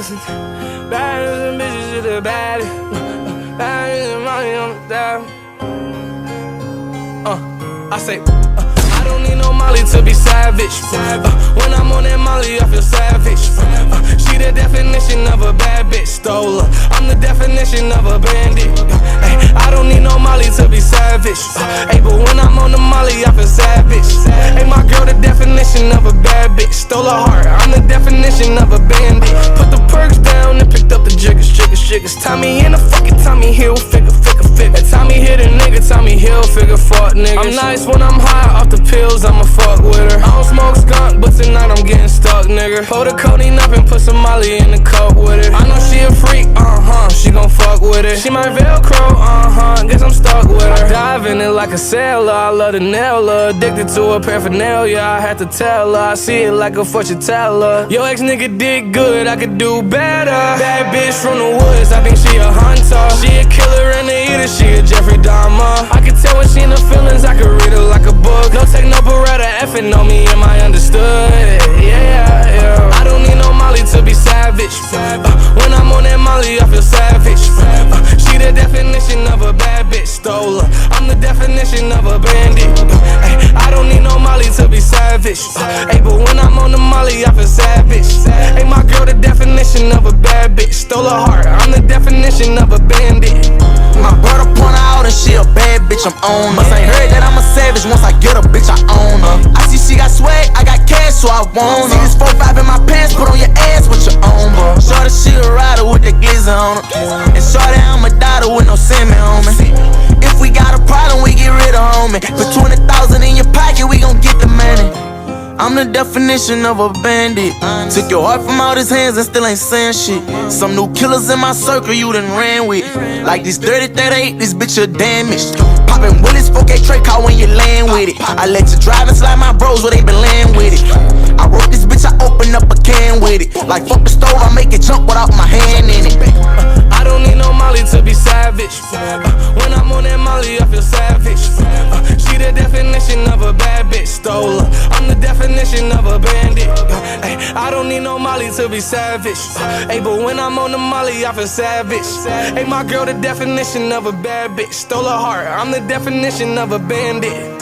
blessings. Baddest and bitches is the baddest. Baddest and money on the dial. I say, I don't need no Molly to be savage. When I'm on that Molly, I feel savage. She the definition of a bad bitch, stole her. I'm the definition of a bandit. I don't need no Molly to be savage. But when I'm on the Molly, I feel savage. My girl the definition of a bad bitch, stole her heart. I'm the definition of a bandit. Put the perks down and picked up the jiggers. Tommy in the fucking Tommy Hilfiger. And Tommy hit a nigga, Tommy Hilfiger, fuck niggas. I'm nice when I'm high off the pills, I'ma fuck with her. I don't smoke skunk, but tonight I'm getting stuck, nigga. Pull the codeine up and put some Molly in the cup with it. I know she a freak, she gon' fuck with it. She my Velcro, guess I'm stuck with her. I dive in it like a sailor, I love to nail her. Addicted to her paraphernalia, I had to tell her. I see it like a fortune teller. Yo ex-nigga did good, I could do better. Bad bitch from the woods, I think she a hunter. She a killer and a eater, she a Jeffrey Dahmer. I can tell when she in the feelings, I can read her like a book. No take no beretta, effing on me, am I understood? Yeah. I don't need no Molly to be savage. When I'm on that Molly, I feel savage. She the definition of a bad bitch, stole her. I'm the definition of a bandit. I don't need no Molly to be savage. But when I'm on the Molly, I feel savage. My girl the definition of a bad bitch, stole her heart. I'm the definition of a bandit. My brother point her out and she a bad bitch, I'm on her. Must ain't heard that I'm a savage, once I get a bitch, I own her. I see she got swag, I got cash, so I want her. See this 4-5 in my pants, put on your ass with your own, bro. Shorty, she a rider with the glizzy on her. And shorty, I'm a daughter with no semen on me. If we got a problem, we get rid of homie. Put 20,000 in your pocket, we gon' get the money. I'm the definition of a bandit. Took your heart from out his hands and still ain't saying shit. Some new killers in my circle you done ran with. Like this 30-38, this bitch a damaged. Poppin' Willis, 4K Trey call when you land with it. I let you drive and slide my bros where they been laying with it. I wrote this bitch, I open up a can with it. Like fuck the stove, I make it jump without my hand in it. I don't need no Molly to be savage. When I'm on that Molly, I feel savage. She the definition of a bad bitch, stole her. I'm the definition of a bandit. I don't need no Molly to be savage. But when I'm on the Molly, I feel savage. My girl the definition of a bad bitch, stole her heart. I'm the definition of a bandit.